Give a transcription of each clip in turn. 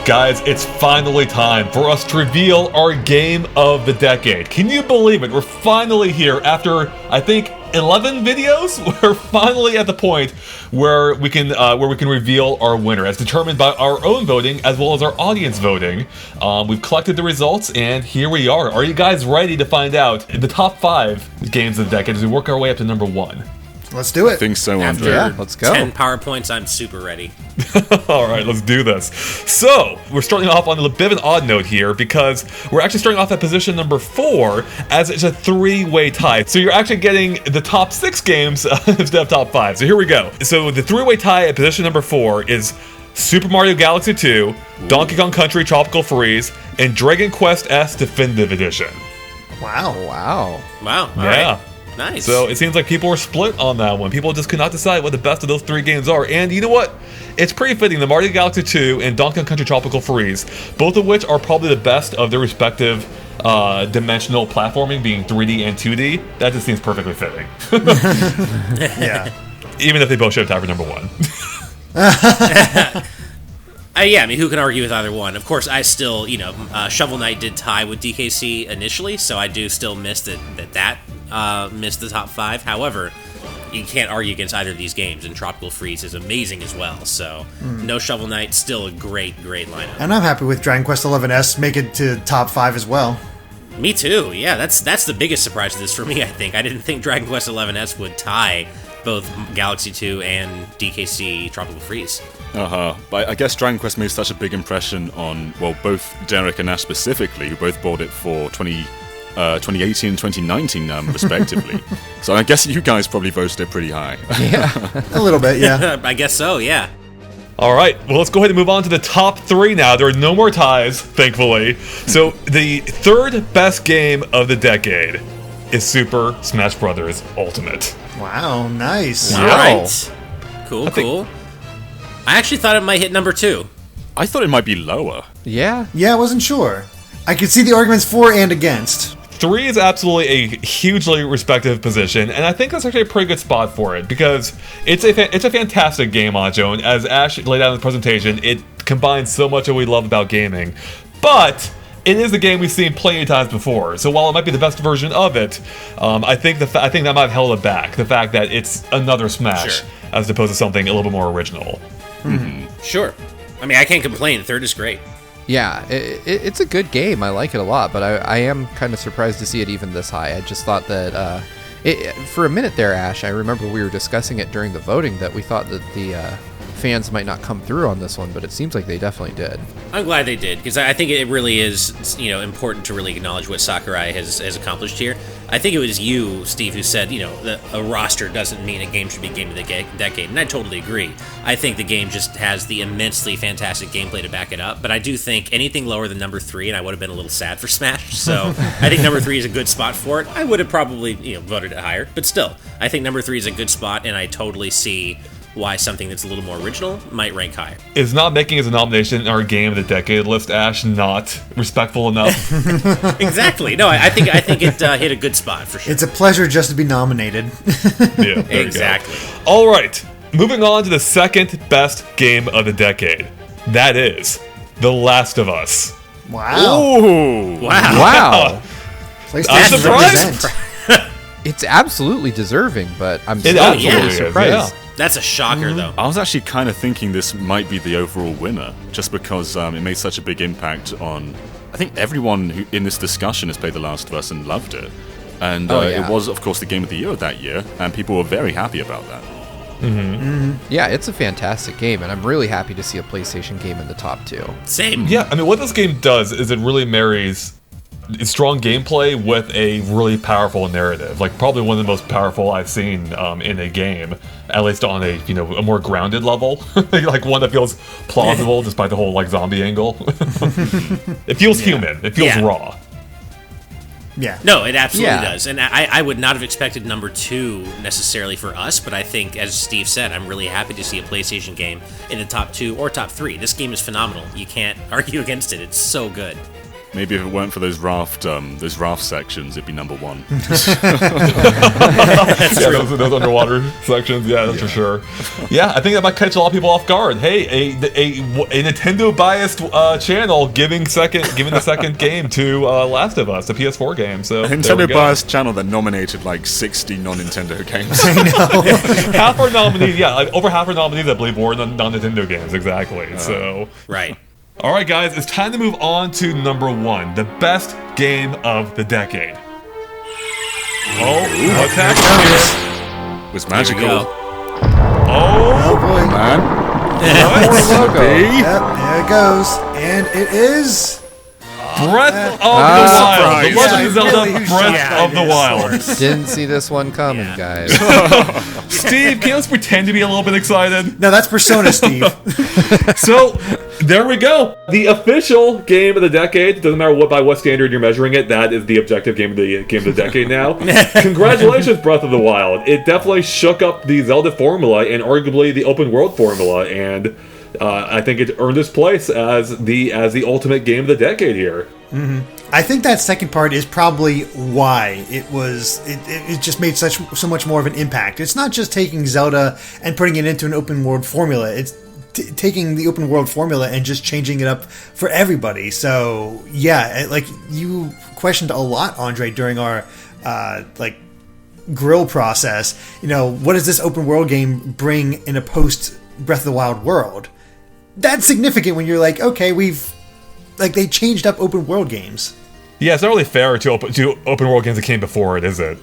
Guys, it's finally time for us to reveal our game of the decade. Can you believe it? We're finally here after, I think, 11 videos. We're finally at the point where we can reveal our winner, as determined by our own voting as well as our audience voting. We've collected the results, and here we are. Are you guys ready to find out the top 5 games of the decade as we work our way up to number 1? Let's do it. I think so, Andre. After let's go. 10 PowerPoints, I'm super ready. All right, let's do this. So, we're starting off on a bit of an odd note here because we're actually starting off at position number 4 as it's a 3-way tie. So you're actually getting the top 6 games instead of top 5. So here we go. So the 3-way tie at position number 4 is Super Mario Galaxy 2, Donkey Kong Country Tropical Freeze, and Dragon Quest S Definitive Edition. Wow. All Yeah. right. Nice. So it seems like people were split on that one. People just could not decide what the best of those 3 games are. And you know what? It's pretty fitting. The Mario Galaxy 2 and Donkey Kong Country Tropical Freeze, both of which are probably the best of their respective dimensional platforming, being 3D and 2D. That just seems perfectly fitting. Yeah. Even if they both should have tied for number 1. Yeah, I mean, who can argue with either one? Of course, I still, Shovel Knight did tie with DKC initially, so I do still miss that missed the top 5. However, you can't argue against either of these games, and Tropical Freeze is amazing as well. So, no Shovel Knight, still a great lineup. And I'm happy with Dragon Quest XI-S make it to top 5 as well. Me too. Yeah, that's the biggest surprise of this for me. I think I didn't think Dragon Quest XI-S would tie both Galaxy 2 and DKC Tropical Freeze. But I guess Dragon Quest made such a big impression on, well, both Derek and Ash specifically, who both bought it for 2018 and 2019 respectively. So I guess you guys probably voted it pretty high. Yeah. A little bit, yeah. I guess so, yeah. All right, well, let's go ahead and move on to the top 3 now. There are no more ties, thankfully. So the 3rd best game of the decade is Super Smash Bros. Ultimate. Wow, nice. All right. Cool. I actually thought it might hit number 2. I thought it might be lower. Yeah. Yeah, I wasn't sure. I could see the arguments for and against. 3 is absolutely a hugely respective position, and I think that's actually a pretty good spot for it, because it's a fantastic game on its own. As Ash laid out in the presentation, it combines so much that we love about gaming, but it is a game we've seen plenty of times before. So while it might be the best version of it, I think that might have held it back. The fact that it's another Smash, Sure, as opposed to something a little bit more original. Sure. I mean, I can't complain. 3rd is great. Yeah, it's a good game. I like it a lot, but I am kind of surprised to see it even this high. I just thought that, for a minute there, Ash, I remember we were discussing it during the voting that we thought that the fans might not come through on this one, but it seems like they definitely did. I'm glad they did, because I think it really is, important to really acknowledge what Sakurai has accomplished here. I think it was you, Steve, who said, that a roster doesn't mean a game should be game of the decade, and I totally agree. I think the game just has the immensely fantastic gameplay to back it up, but I do think anything lower than number 3, and I would have been a little sad for Smash, so I think number 3 is a good spot for it. I would have probably, voted it higher, but still, I think number 3 is a good spot, and I totally see why something that's a little more original might rank higher. Is not making as a nomination in our Game of the Decade list, Ash, not respectful enough? Exactly. No, I think it hit a good spot for sure. It's a pleasure just to be nominated. Yeah, there Exactly. you go. All right, moving on to the 2nd best game of the decade. That is The Last of Us. Wow. Ooh! Wow. PlayStation surprised. represent. It's absolutely deserving, but I'm It still absolutely really is, surprised. yeah. That's a shocker, though. I was actually kind of thinking this might be the overall winner, just because it made such a big impact on... I think everyone who in this discussion has played The Last of Us and loved it. And yeah. It was, of course, the game of the year of that year, and people were very happy about that. Yeah, it's a fantastic game, and I'm really happy to see a PlayStation game in the top 2. Same. Yeah, I mean, what this game does is it really marries strong gameplay with a really powerful narrative. Like, probably one of the most powerful I've seen in a game, at least on a a more grounded level. Like one that feels plausible despite the whole like zombie angle. It feels human. It feels raw. Yeah. No, it absolutely does. And I would not have expected number 2 necessarily for us, but I think, as Steve said, I'm really happy to see a PlayStation game in the top 2 or top 3. This game is phenomenal. You can't argue against it. It's so good. Maybe if it weren't for those raft sections, it'd be number one. Those underwater sections, that's for sure. Yeah, I think that might catch a lot of people off guard. Hey, a Nintendo biased channel giving the second game to Last of Us, the PS4 game. So a Nintendo biased channel that nominated like 60 non-Nintendo games. I know. Half our nominees, over half our nominees, I believe, were non-Nintendo games. Exactly. So right. All right, guys, it's time to move on to number one, the best game of the decade. What's happening here? It was magical. Oh boy. Man. Logo. Yep, there it goes. And it is... Breath of the Wild. The Legend of Zelda really Breath of the Wild. Didn't see this one coming, guys. Steve, can you just pretend to be a little bit excited? No, that's Persona, Steve. So, there we go. The official game of the decade. Doesn't matter by what standard you're measuring it. That is the objective game of the decade now. Congratulations, Breath of the Wild. It definitely shook up the Zelda formula and arguably the open world formula, and I think it earned its place as the ultimate game of the decade here. Mm-hmm. I think that second part is probably why it just made so much more of an impact. It's not just taking Zelda and putting it into an open world formula. It's taking the open world formula and just changing it up for everybody. So yeah, like you questioned a lot, Andre, during our grill process. What does this open world game bring in a post Breath of the Wild world? That's significant when you're like, okay, they changed up open world games. Yeah, it's not really fair to open world games that came before it, is it?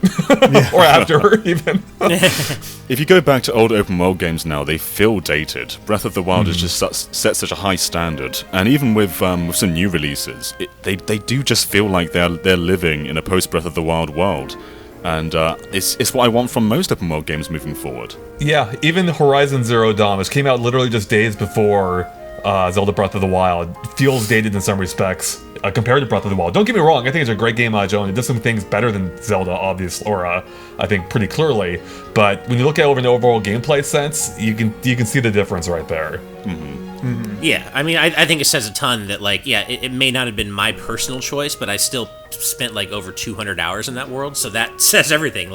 Or after, even. If you go back to old open world games now, they feel dated. Breath of the Wild has just set such a high standard, and even with some new releases, they do just feel like they're living in a post Breath of the Wild world. And it's what I want from most open world games moving forward. Yeah, even Horizon Zero Dawn, which came out literally just days before Zelda Breath of the Wild, feels dated in some respects compared to Breath of the Wild. Don't get me wrong, I think it's a great game on its own. It does some things better than Zelda, obviously, or I think pretty clearly. But when you look at it over an overall gameplay sense, you can see the difference right there. Yeah, I mean, I think it says a ton that, it may not have been my personal choice, but I still spent, over 200 hours in that world, so that says everything.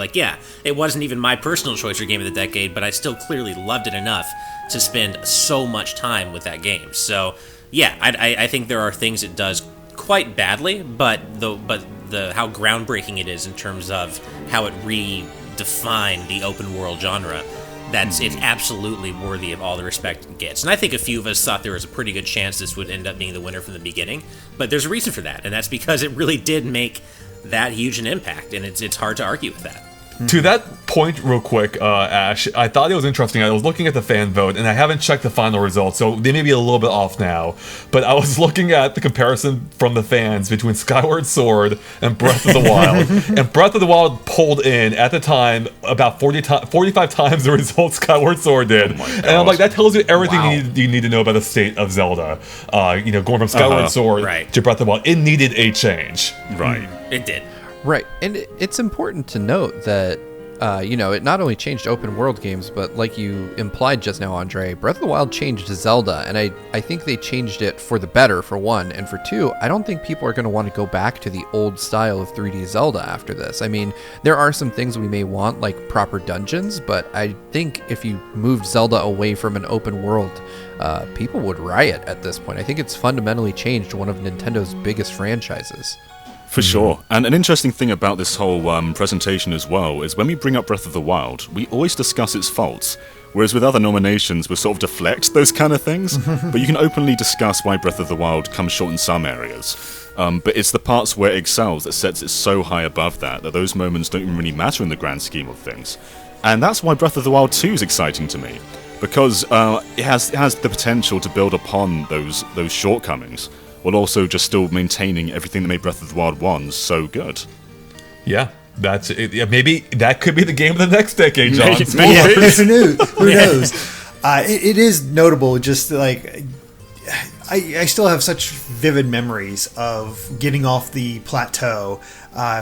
It wasn't even my personal choice for Game of the Decade, but I still clearly loved it enough to spend so much time with that game. So, yeah, I think there are things it does quite badly, but how groundbreaking it is in terms of how it redefined the open world genre, it's absolutely worthy of all the respect it gets. And I think a few of us thought there was a pretty good chance this would end up being the winner from the beginning, but there's a reason for that, and that's because it really did make that huge an impact, and it's hard to argue with that. To that point real quick, Ash, I thought it was interesting. I was looking at the fan vote, and I haven't checked the final results, so they may be a little bit off now. But I was looking at the comparison from the fans between Skyward Sword and Breath of the Wild. And Breath of the Wild pulled in, at the time, about 45 times the results Skyward Sword did. And I'm like, that tells you everything you need to know about the state of Zelda. Going from Skyward Sword to Breath of the Wild, it needed a change. Right. It did. Right, and it's important to note that, it not only changed open world games, but like you implied just now, Andre, Breath of the Wild changed Zelda, and I think they changed it for the better, for one, and for two, I don't think people are going to want to go back to the old style of 3D Zelda after this. I mean, there are some things we may want, like proper dungeons, but I think if you moved Zelda away from an open world, people would riot at this point. I think it's fundamentally changed one of Nintendo's biggest franchises. For sure. And an interesting thing about this whole presentation as well is when we bring up Breath of the Wild, we always discuss its faults, whereas with other nominations we sort of deflect those kind of things, but you can openly discuss why Breath of the Wild comes short in some areas. But it's the parts where it excels that sets it so high above that those moments don't even really matter in the grand scheme of things. And that's why Breath of the Wild 2 is exciting to me, because it has the potential to build upon those shortcomings, while also just still maintaining everything that made Breath of the Wild 1 so good. Yeah, that's it. Yeah, maybe that could be the game of the next decade, John. Who knows? It is notable, just like... I still have such vivid memories of getting off the plateau,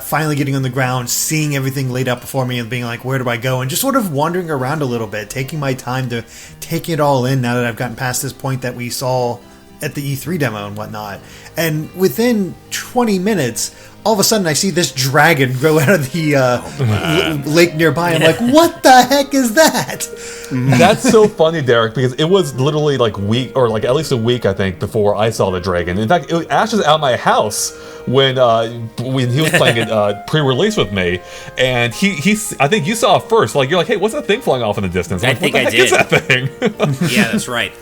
finally getting on the ground, seeing everything laid out before me and being like, where do I go? And just sort of wandering around a little bit, taking my time to take it all in now that I've gotten past this point that we saw at the E3 demo and whatnot. And within 20 minutes, all of a sudden I see this dragon grow out of the lake nearby. I'm like, what the heck is that? That's so funny, Derek, because it was literally like at least a week, I think, before I saw the dragon. In fact, Ash was out my house when he was playing it pre-release with me, and I think you saw it first. Like, you're like, hey, what's that thing flying off in the distance? I'm I like, think what the I heck did. is that thing? Yeah, that's right.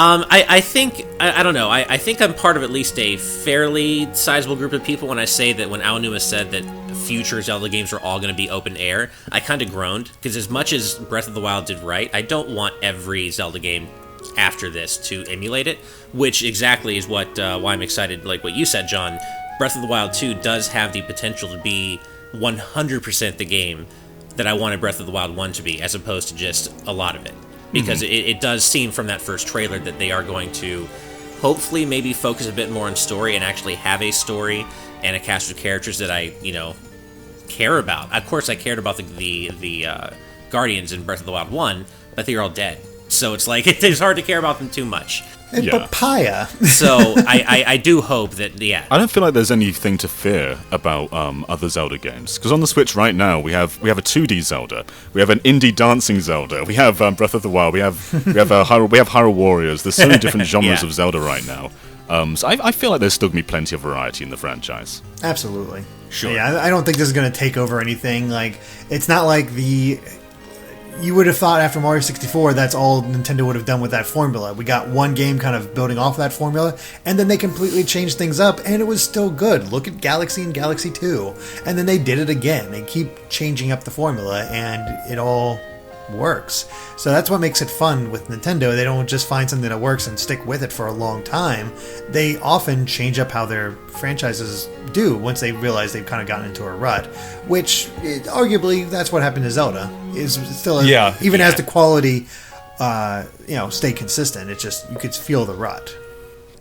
I think, I don't know, I think I'm part of at least a fairly sizable group of people when I say that when Aonuma said that future Zelda games are all going to be open air, I kind of groaned, because as much as Breath of the Wild did right, I don't want every Zelda game after this to emulate it, which exactly is why I'm excited, like what you said, John. Breath of the Wild 2 does have the potential to be 100% the game that I wanted Breath of the Wild 1 to be, as opposed to just a lot of it. Because it does seem from that first trailer that they are going to hopefully maybe focus a bit more on story and actually have a story and a cast of characters that I, care about. Of course, I cared about the Guardians in Breath of the Wild 1, but they're all dead. So it's like, it's hard to care about them too much. And papaya. So I do hope that, I don't feel like there's anything to fear about other Zelda games, because on the Switch right now we have a 2D Zelda, we have an indie dancing Zelda, we have Breath of the Wild, we have Hyrule Warriors. There's so many different genres of Zelda right now. So I feel like there's still gonna be plenty of variety in the franchise. Absolutely. Sure. Yeah, I don't think this is going to take over anything. Like, it's not like you would have thought after Mario 64 that's all Nintendo would have done with that formula. We got one game kind of building off that formula, and then they completely changed things up, and it was still good. Look at Galaxy and Galaxy 2. And then they did it again. They keep changing up the formula, and it all works. So that's what makes it fun with Nintendo. They don't just find something that works and stick with it for a long time. They often change up how their franchises do once they realize they've kind of gotten into a rut, which arguably that's what happened to Zelda. Is still even as the quality stay consistent, it just, you could feel the rut.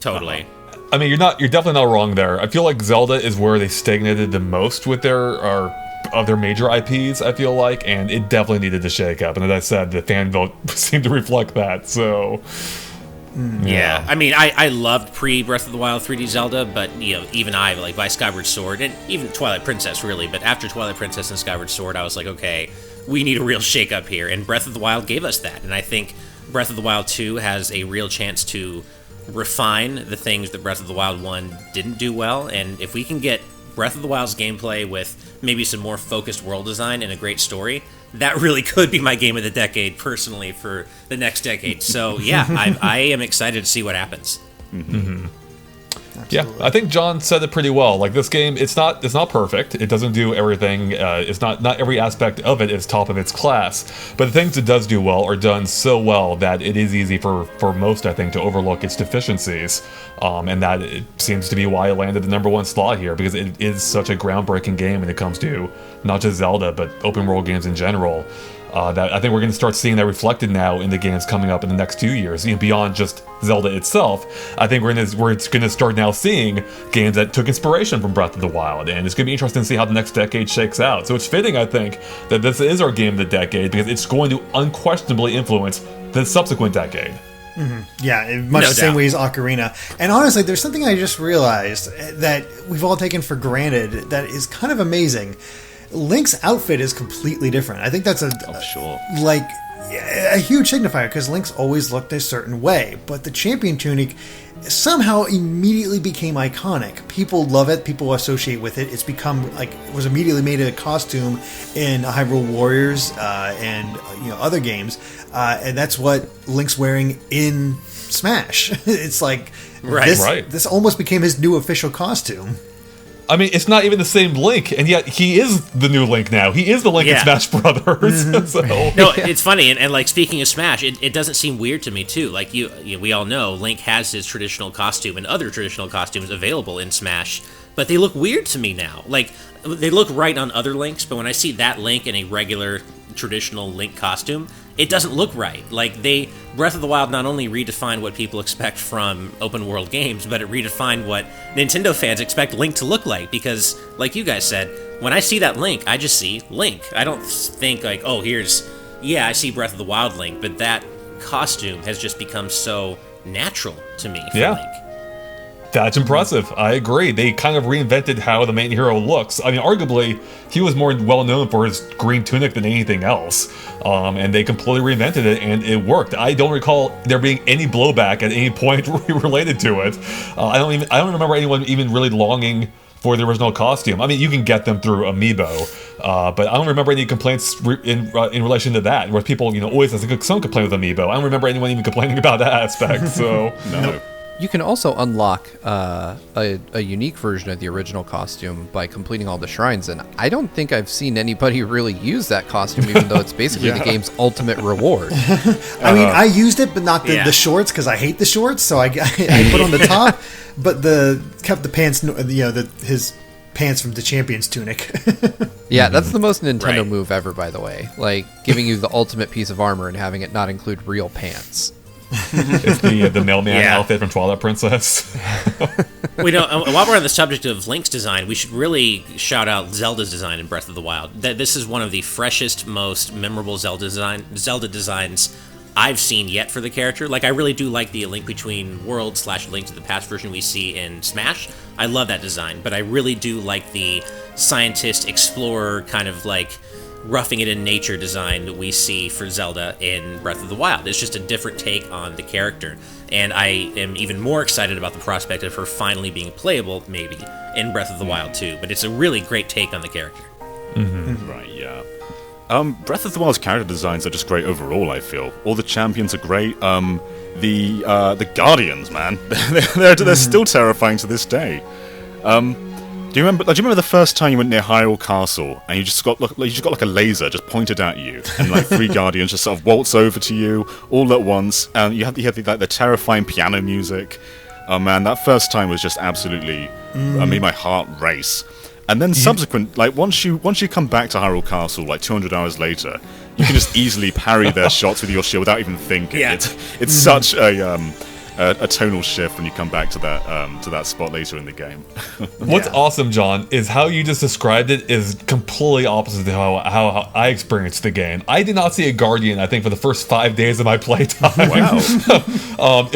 Totally. I mean, you're definitely not wrong there. I feel like Zelda is where they stagnated the most with their major IPs, I feel like, and it definitely needed to shake up. And as I said, the fan vote seemed to reflect that. So, yeah. I mean, I loved pre-Breath of the Wild 3D Zelda, but, even I, like, by Skyward Sword, and even Twilight Princess, really, but after Twilight Princess and Skyward Sword, I was like, okay, we need a real shake-up here, and Breath of the Wild gave us that, and I think Breath of the Wild 2 has a real chance to refine the things that Breath of the Wild 1 didn't do well, and if we can get Breath of the Wild's gameplay with maybe some more focused world design and a great story, that really could be my game of the decade, personally, for the next decade. So, yeah, I am excited to see what happens. Mm-hmm. Yeah, I think John said it pretty well. Like, this game, it's not perfect. It doesn't do everything. It's not every aspect of it is top of its class. But the things it does do well are done so well that it is easy for most, I think, to overlook its deficiencies. And that it seems to be why it landed the #1 slot here, because it is such a groundbreaking game when it comes to not just Zelda, but open world games in general. That I think we're going to start seeing that reflected now in the games coming up in the next 2 years. Beyond just Zelda itself, I think we're going to start now seeing games that took inspiration from Breath of the Wild, and it's going to be interesting to see how the next decade shakes out. So it's fitting, I think, that this is our game of the decade, because it's going to unquestionably influence the subsequent decade. Mm-hmm. Yeah, much the same way as Ocarina. And honestly, there's something I just realized that we've all taken for granted that is kind of amazing. Link's outfit is completely different. I think that's a huge signifier, because Link's always looked a certain way, but the champion tunic somehow immediately became iconic. People love it. People associate with it. It's become it was immediately made a costume in Hyrule Warriors and other games, and that's what Link's wearing in Smash. It's like this almost became his new official costume. I mean, it's not even the same Link, and yet he is the new Link now. He is the Link in Smash Brothers. So. No, it's funny, and like, speaking of Smash, it doesn't seem weird to me, too. Like, we all know Link has his traditional costume and other traditional costumes available in Smash, but they look weird to me now. Like, they look right on other Links, but when I see that Link in a regular traditional Link costume, it doesn't look right. Like, Breath of the Wild not only redefined what people expect from open world games, but it redefined what Nintendo fans expect Link to look like, because, like you guys said, when I see that Link, I just see Link. I don't think like, oh, I see Breath of the Wild Link, but that costume has just become so natural to me for Yeah. Link. That's impressive. I agree. They kind of reinvented how the main hero looks. I mean, arguably, he was more well known for his green tunic than anything else. And they completely reinvented it, and it worked. I don't recall there being any blowback at any point related to it. I don't remember anyone even really longing for the original costume. I mean, you can get them through Amiibo, but I don't remember any complaints in relation to that. Where people, always has some complaint with Amiibo. I don't remember anyone even complaining about that aspect. So No. You can also unlock a unique version of the original costume by completing all the shrines, and I don't think I've seen anybody really use that costume, even though it's basically the game's ultimate reward. I mean, I used it, but not the shorts, because I hate the shorts, so I put on the top, but kept the pants, his pants from the champion's tunic. Yeah, that's the most Nintendo Right. move ever, by the way. Like, giving you the ultimate piece of armor and having it not include real pants. it's the mailman Yeah. outfit from Twilight Princess. While we're on the subject of Link's design, we should really shout out Zelda's design in Breath of the Wild. This is one of the freshest, most memorable Zelda designs I've seen yet for the character. Like, I really do like the Link Between Worlds / Link to the Past version we see in Smash. I love that design, but I really do like the scientist, explorer, kind of like roughing it in nature design that we see for Zelda in Breath of the Wild. It's just a different take on the character, and I am even more excited about the prospect of her finally being playable, maybe, in Breath of the Wild 2, but it's a really great take on the character. Right, yeah. Breath of the Wild's character designs are just great overall, I feel. All the champions are great. The Guardians, man. they're still terrifying to this day. Do you remember the first time you went near Hyrule Castle and you just got like a laser just pointed at you, and like 3 Guardians just sort of waltz over to you all at once, and you had the terrifying piano music. Oh man, that first time was just absolutely made my heart race. And then subsequent, like once you come back to Hyrule Castle, like 200 hours later, you can just easily parry their shots with your shield without even thinking. Yeah. It's such a tonal shift when you come back to that spot later in the game. What's awesome, John, is how you just described it is completely opposite to how I experienced the game. I did not see a Guardian, I think, for the first 5 days of my playtime. Wow.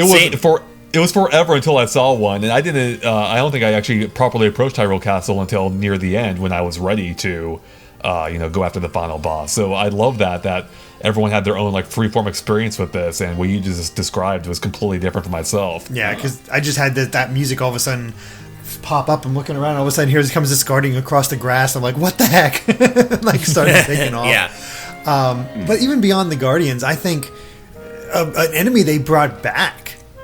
It was forever until I saw one, and I didn't. I don't think I actually properly approached Hyrule Castle until near the end when I was ready to, go after the final boss. So I love that everyone had their own like freeform experience with this, and what you just described was completely different from myself. Yeah, because I just had that music all of a sudden pop up. I'm looking around, all of a sudden here comes this Guardian across the grass. I'm like, what the heck? Like started taking off. Yeah. But even beyond the Guardians, I think an enemy they brought back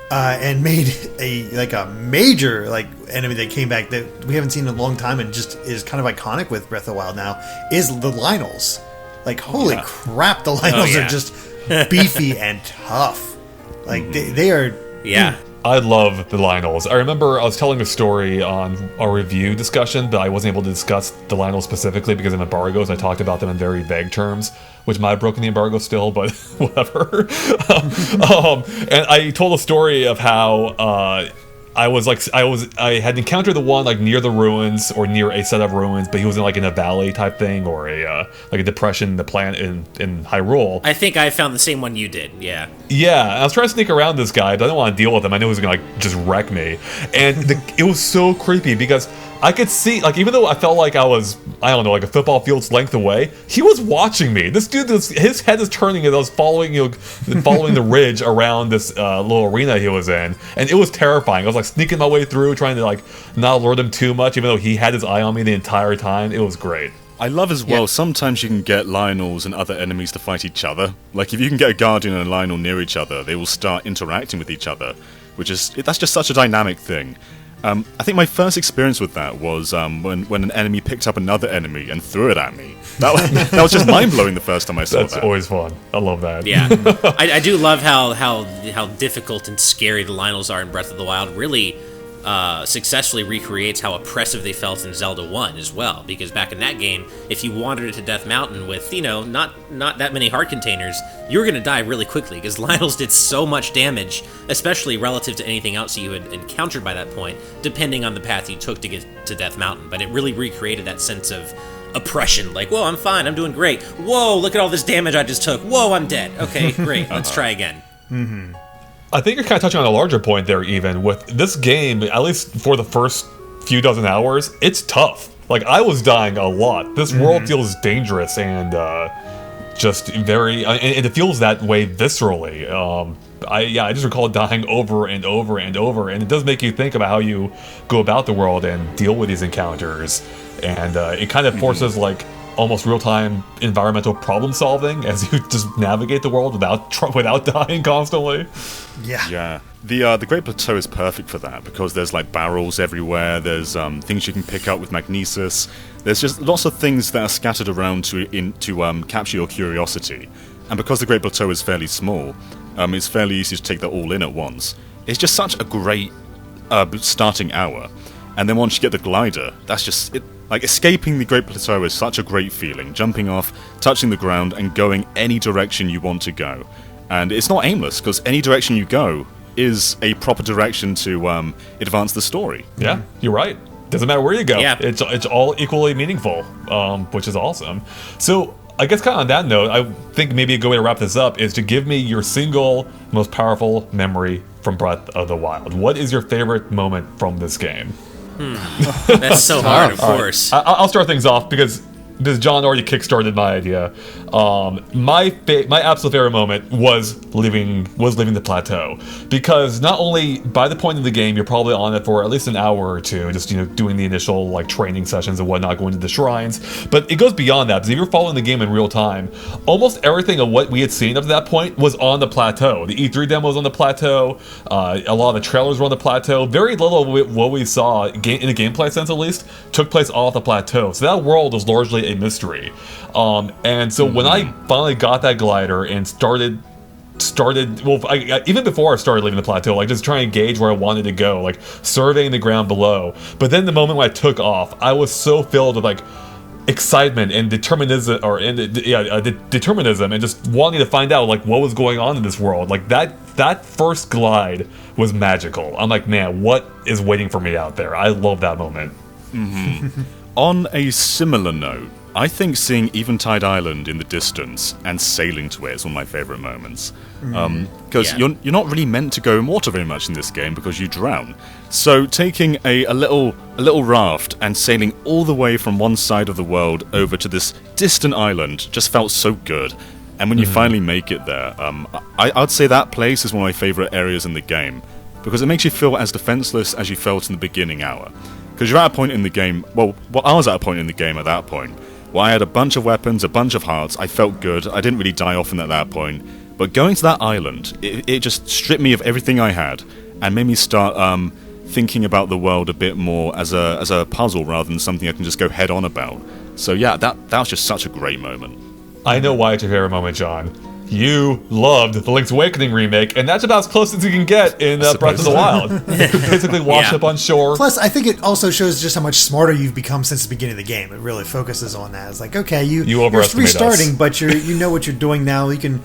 and made a major enemy that came back that we haven't seen in a long time and just is kind of iconic with Breath of the Wild now is the Lynels. Like, holy crap, the Lynels are just beefy and tough. Like, they are... Yeah. I love the Lynels. I remember I was telling a story on a review discussion, but I wasn't able to discuss the Lynels specifically because of embargoes. I talked about them in very vague terms, which might have broken the embargo still, but whatever. And I told a story of how I had encountered the one like near the ruins or near a set of ruins, but he was in a valley type thing or a depression in the planet in Hyrule. I think I found the same one you did, yeah. Yeah, I was trying to sneak around this guy, but I didn't want to deal with him. I knew he was gonna just wreck me, and it was so creepy because I could see, even though I felt like I was, I don't know, like a football field's length away, he was watching me. This dude, his head is turning as I was following the ridge around this little arena he was in, and it was terrifying. I was sneaking my way through, trying to not alert him too much, even though he had his eye on me the entire time. It was great. I love as well, sometimes you can get Lynels and other enemies to fight each other. Like, if you can get a Guardian and a Lynel near each other, they will start interacting with each other, that's just such a dynamic thing. I think my first experience with that was when an enemy picked up another enemy and threw it at me. That was just mind-blowing the first time I saw that. That's always fun. I love that. Yeah. I do love how difficult and scary the Lynels are in Breath of the Wild. Really successfully recreates how oppressive they felt in Zelda 1 as well, because back in that game, if you wandered into Death Mountain with, not that many heart containers, you were going to die really quickly, because Lynels did so much damage, especially relative to anything else you had encountered by that point, depending on the path you took to get to Death Mountain. But it really recreated that sense of oppression, like, whoa, I'm fine, I'm doing great. Whoa, look at all this damage I just took. Whoa, I'm dead. Okay, great, let's try again. I think you're kind of touching on a larger point there, even. With this game, at least for the first few dozen hours, it's tough. Like, I was dying a lot. This world feels dangerous and just very... and it feels that way viscerally. I just recall dying over and over and over, and it does make you think about how you go about the world and deal with these encounters. And it kind of forces, like, almost real-time environmental problem solving as you just navigate the world without dying constantly. Yeah. The Great Plateau is perfect for that because there's like barrels everywhere. There's things you can pick up with magnesis. There's just lots of things that are scattered around to capture your curiosity. And because the Great Plateau is fairly small, it's fairly easy to take that all in at once. It's just such a great starting hour. And then once you get the glider, that's just it. Like, escaping the Great Plateau is such a great feeling. Jumping off, touching the ground, and going any direction you want to go. And it's not aimless, because any direction you go is a proper direction to advance the story. Yeah, you're right. Doesn't matter where you go. Yeah. It's all equally meaningful, which is awesome. So, I guess kind of on that note, I think maybe a good way to wrap this up is to give me your single most powerful memory from Breath of the Wild. What is your favorite moment from this game? That's so hard, of course. I'll start things off because John already kickstarted my idea. My absolute favorite moment was leaving the plateau, because not only by the point of the game you're probably on it for at least an hour or two, just doing the initial like training sessions and whatnot, going to the shrines, but it goes beyond that because if you're following the game in real time, almost everything of what we had seen up to that point was on the plateau. The E3 demo was on the plateau. A lot of the trailers were on the plateau. Very little of what we saw in a gameplay sense, at least, took place off the plateau. So that world was largely a mystery. And so when I finally got that glider and started even before I started leaving the plateau, like just trying to gauge where I wanted to go, like surveying the ground below. But then the moment when I took off, I was so filled with like excitement and determinism, and just wanting to find out like what was going on in this world. Like that first glide was magical. I'm like, man, what is waiting for me out there? I love that moment. On a similar note, I think seeing Eventide Island in the distance and sailing to it is one of my favourite moments. Because you're not really meant to go in water very much in this game because you drown. So taking a little raft and sailing all the way from one side of the world over to this distant island just felt so good. And when you finally make it there, I'd say that place is one of my favourite areas in the game because it makes you feel as defenceless as you felt in the beginning hour. Because you're at a point in the game, I was at a point in the game at that point, where I had a bunch of weapons, a bunch of hearts, I felt good, I didn't really die often at that point, but going to that island, it just stripped me of everything I had, and made me start thinking about the world a bit more as a puzzle rather than something I can just go head on about. So yeah, that was just such a great moment. I know why it's your favorite moment, John. You loved the Link's Awakening remake, and that's about as close as you can get in Breath of the Wild. Basically washed up on shore. Plus, I think it also shows just how much smarter you've become since the beginning of the game. It really focuses on that. It's like, okay, you're restarting, but you know what you're doing now. You can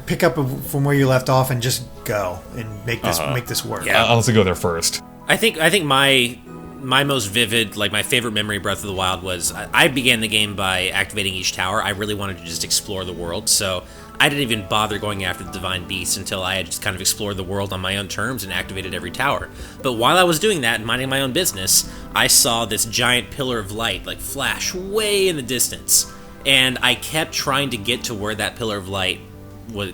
pick up from where you left off and just go and make this work. Yeah. I'll also go there first. I think my most vivid, like my favorite memory of Breath of the Wild was I began the game by activating each tower. I really wanted to just explore the world, so I didn't even bother going after the Divine Beast until I had just kind of explored the world on my own terms and activated every tower. But while I was doing that and minding my own business, I saw this giant pillar of light like flash way in the distance. And I kept trying to get to where that pillar of light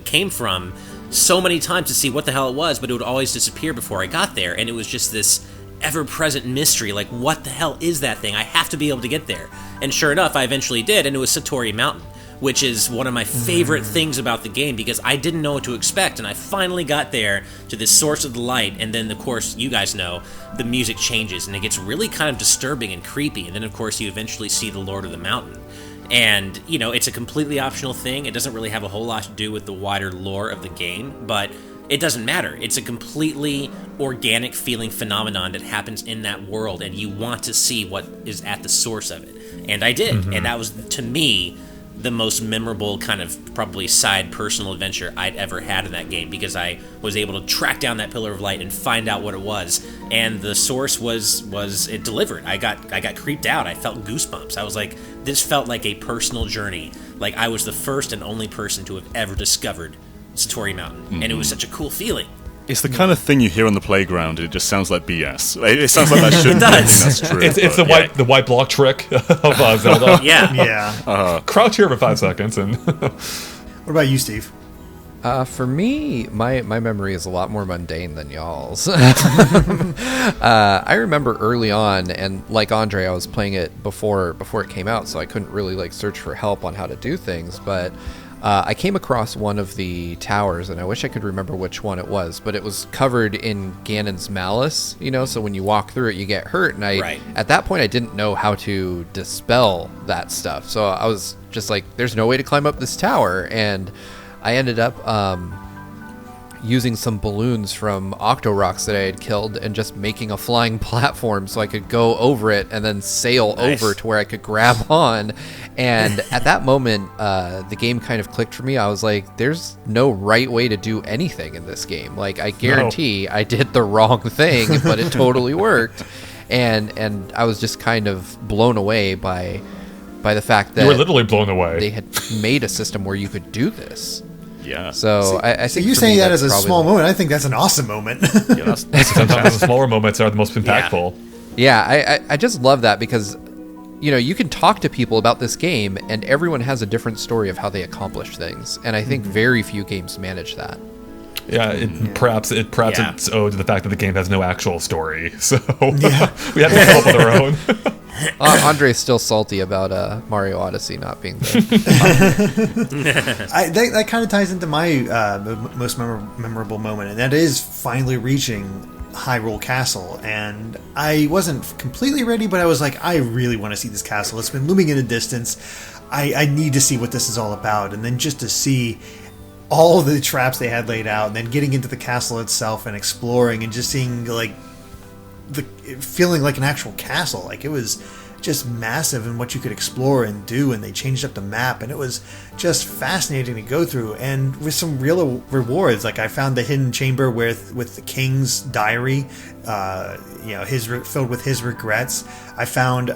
came from so many times to see what the hell it was, but it would always disappear before I got there. And it was just this ever-present mystery, like, what the hell is that thing? I have to be able to get there. And sure enough, I eventually did, and it was Satori Mountain, which is one of my favorite things about the game because I didn't know what to expect, and I finally got there to this source of the light, and then, of course, you guys know, the music changes, and it gets really kind of disturbing and creepy, and then, of course, you eventually see the Lord of the Mountain. And, it's a completely optional thing. It doesn't really have a whole lot to do with the wider lore of the game, but it doesn't matter. It's a completely organic feeling phenomenon that happens in that world, and you want to see what is at the source of it. And I did, and that was, to me, the most memorable kind of probably side personal adventure I'd ever had in that game because I was able to track down that pillar of light and find out what it was, and the source was it delivered. I got creeped out. I felt goosebumps. I was like, this felt like a personal journey. Like I was the first and only person to have ever discovered Satori Mountain, and it was such a cool feeling. It's the kind of thing you hear on the playground, and it just sounds like BS. It sounds like that shouldn't be that's true. It's the white block trick of Zelda. Yeah. Crouch here for 5 seconds. And What about you, Steve? For me, my memory is a lot more mundane than y'all's. I remember early on, and like Andre, I was playing it before it came out, so I couldn't really like search for help on how to do things, but I came across one of the towers, and I wish I could remember which one it was, but it was covered in Ganon's malice, so when you walk through it, you get hurt, and at that point, I didn't know how to dispel that stuff, so I was just like, there's no way to climb up this tower, and I ended up using some balloons from Octorocks that I had killed and just making a flying platform so I could go over it and then sail over to where I could grab on. And at that moment, the game kind of clicked for me. I was like, there's no right way to do anything in this game. Like, I guarantee I did the wrong thing, but it totally worked. And I was just kind of blown away by the fact that you were literally blown away. They had made a system where you could do this. Yeah. So I think you're saying that as a small moment. I think that's an awesome moment. Yeah, that's Sometimes the smaller moments are the most impactful. Yeah, I just love that because, you can talk to people about this game and everyone has a different story of how they accomplish things. And I think very few games manage that. Yeah, perhaps it's owed to the fact that the game has no actual story. So we have to come up with our own. Andre's still salty about Mario Odyssey not being there. That kind of ties into my most memorable moment, and that is finally reaching Hyrule Castle. And I wasn't completely ready, but I was like, I really want to see this castle. It's been looming in the distance. I need to see what this is all about. And then just to see all the traps they had laid out, and then getting into the castle itself and exploring and just seeing feeling like an actual castle. Like, it was just massive in what you could explore and do, and they changed up the map, and it was just fascinating to go through, and with some real rewards. Like, I found the hidden chamber with the king's diary, filled with his regrets. I found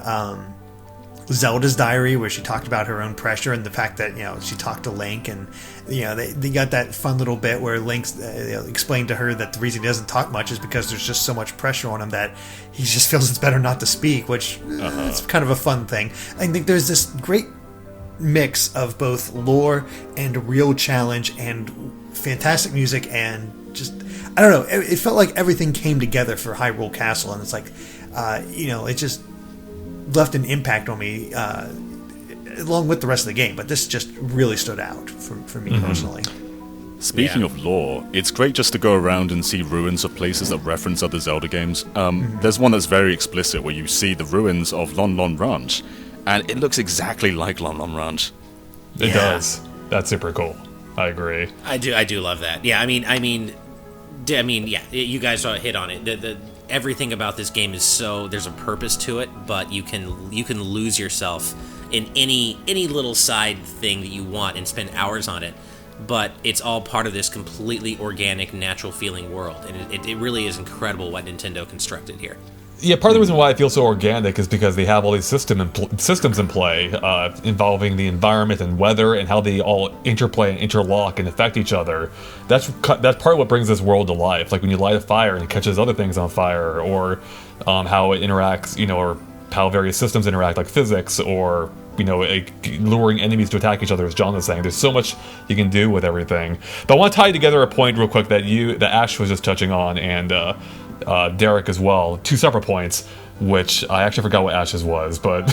Zelda's diary, where she talked about her own pressure and the fact that she talked to Link, and they got that fun little bit where Link explained to her that the reason he doesn't talk much is because there's just so much pressure on him that he just feels it's better not to speak, which it's kind of a fun thing. I think there's this great mix of both lore and real challenge and fantastic music, and just, I don't know, it felt like everything came together for Hyrule Castle, and it's like it just left an impact on me along with the rest of the game, but this just really stood out for me personally. Speaking of lore, it's great just to go around and see ruins of places that reference other Zelda games. There's one that's very explicit where you see the ruins of Lon Lon Ranch, and it looks exactly like Lon Lon Ranch. It does. That's super cool. I agree. I do love that. Yeah, I mean, you guys hit on it. Everything about this game is there's a purpose to it, but you can lose yourself in any little side thing that you want and spend hours on it, but it's all part of this completely organic, natural feeling world, and it really is incredible what Nintendo constructed here. Yeah, part of the reason why I feel so organic is because they have all these systems in play involving the environment and weather and how they all interplay and interlock and affect each other. That's part of what brings this world to life. Like when you light a fire and it catches other things on fire, or how it interacts, or how various systems interact, like physics, or luring enemies to attack each other, as John was saying. There's so much you can do with everything. But I want to tie together a point real quick that Ash was just touching on, and Derek as well. Two separate points, which I actually forgot what Ash's was, but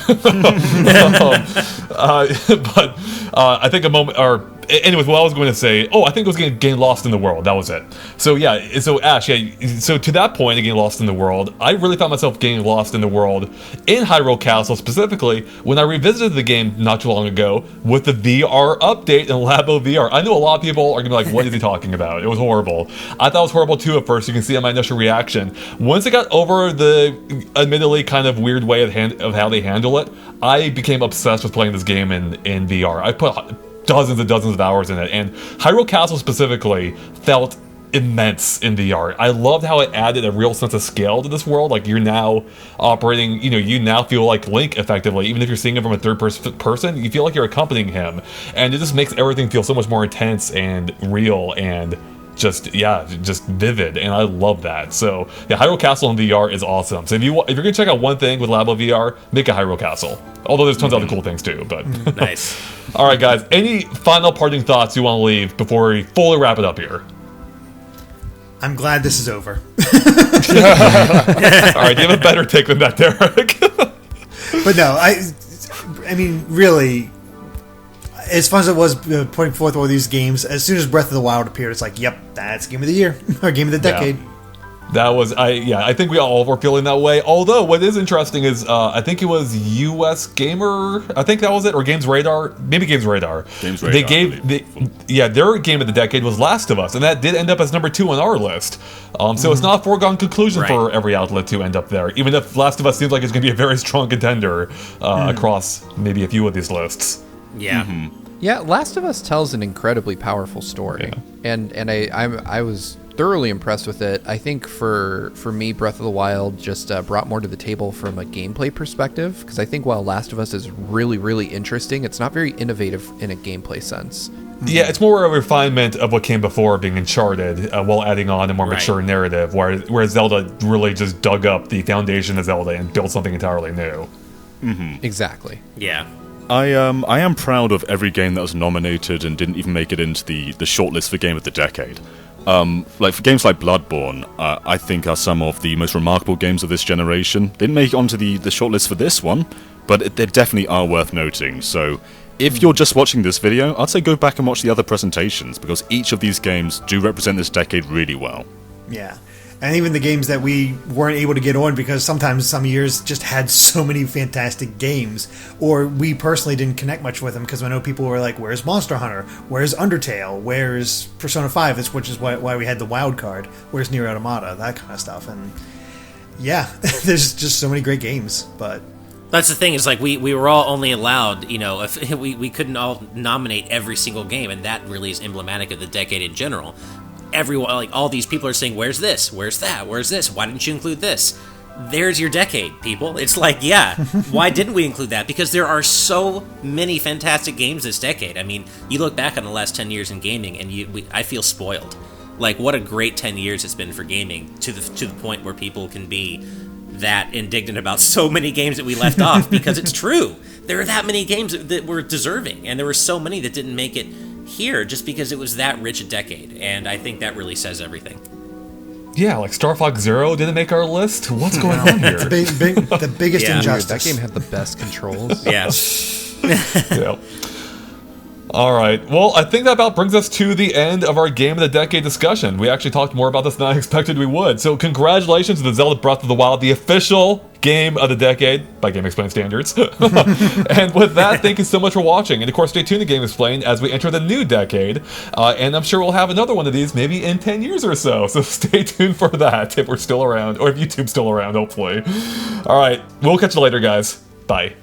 I think a moment, or anyways, what I was going to say, I think it was getting lost in the world. That was it. So yeah, so Ash, so to that point of getting lost in the world, I really found myself getting lost in the world in Hyrule Castle, specifically when I revisited the game not too long ago with the VR update in Labo VR. I know a lot of people are going to be like, what is he talking about? It was horrible. I thought it was horrible too at first. You can see on my initial reaction. Once I got over the admittedly kind of weird way of how they handle it, I became obsessed with playing this game in VR. I put dozens and dozens of hours in it, and Hyrule Castle specifically felt immense in VR. I loved how it added a real sense of scale to this world. Like, you're now operating, you now feel like Link effectively. Even if you're seeing him from a third person, you feel like you're accompanying him. And it just makes everything feel so much more intense and real and just vivid, and I love that. So yeah, Hyrule Castle in VR is awesome. So if you're gonna check out one thing with Labo VR, make a Hyrule Castle. Although there's tons of other cool things too. But Nice. All right, guys. Any final parting thoughts you want to leave before we fully wrap it up here? I'm glad this is over. All right, do you have a better take than that, Derek? But no, I mean, really, as fun as it was putting forth all these games, as soon as Breath of the Wild appeared, it's like, yep, that's Game of the Year, or Game of the Decade. Yeah. That was, I think we all were feeling that way. Although, what is interesting is, I think it was US Gamer, I think that was it, or Games Radar, maybe Games Radar. Games Radar. They gave, their Game of the Decade was Last of Us, and that did end up as number 2 on our list. So it's not a foregone conclusion for every outlet to end up there, even if Last of Us seems like it's going to be a very strong contender across maybe a few of these lists. Yeah. Yeah, Last of Us tells an incredibly powerful story, and I was thoroughly impressed with it. I think for me, Breath of the Wild just brought more to the table from a gameplay perspective, because I think while Last of Us is really, really interesting, it's not very innovative in a gameplay sense. Yeah, it's more a refinement of what came before, being Uncharted, while adding on a more mature narrative, whereas Zelda really just dug up the foundation of Zelda and built something entirely new. Exactly. Yeah. I am proud of every game that was nominated and didn't even make it into the shortlist for Game of the Decade. Like for games like Bloodborne, I think are some of the most remarkable games of this generation. Didn't make it onto the shortlist for this one, but they definitely are worth noting. So if you're just watching this video, I'd say go back and watch the other presentations, because each of these games do represent this decade really well. Yeah. And even the games that we weren't able to get on because sometimes some years just had so many fantastic games, or we personally didn't connect much with them because I know people were like, where's Monster Hunter? Where's Undertale? Where's Persona 5? Which is why we had the wild card. Where's Nier Automata? That kind of stuff. And yeah, there's just so many great games. But that's the thing, is like we were all only allowed, if we couldn't all nominate every single game, and that really is emblematic of the decade in general. Everyone, like all these people are saying, where's this? Where's that? Where's this? Why didn't you include this? There's your decade, people. It's like, yeah, why didn't we include that? Because there are so many fantastic games this decade. I mean, you look back on the last 10 years in gaming, and I feel spoiled. Like, what a great 10 years it's been for gaming, to the point where people can be that indignant about so many games that we left off, because it's true. There are that many games that were deserving, and there were so many that didn't make it here just because it was that rich a decade, and I think that really says everything. Yeah, like Star Fox Zero didn't make our list. What's going on here? the biggest injustice. That game had the best controls. Yeah. Yeah. All right. Well, I think that about brings us to the end of our Game of the Decade discussion. We actually talked more about this than I expected we would. So congratulations to the Zelda Breath of the Wild, the official Game of the Decade, by Game Explained standards. And with that, thank you so much for watching. And of course, stay tuned to Game Explained as we enter the new decade. And I'm sure we'll have another one of these maybe in 10 years or so. So stay tuned for that if we're still around, or if YouTube's still around, hopefully. All right. We'll catch you later, guys. Bye.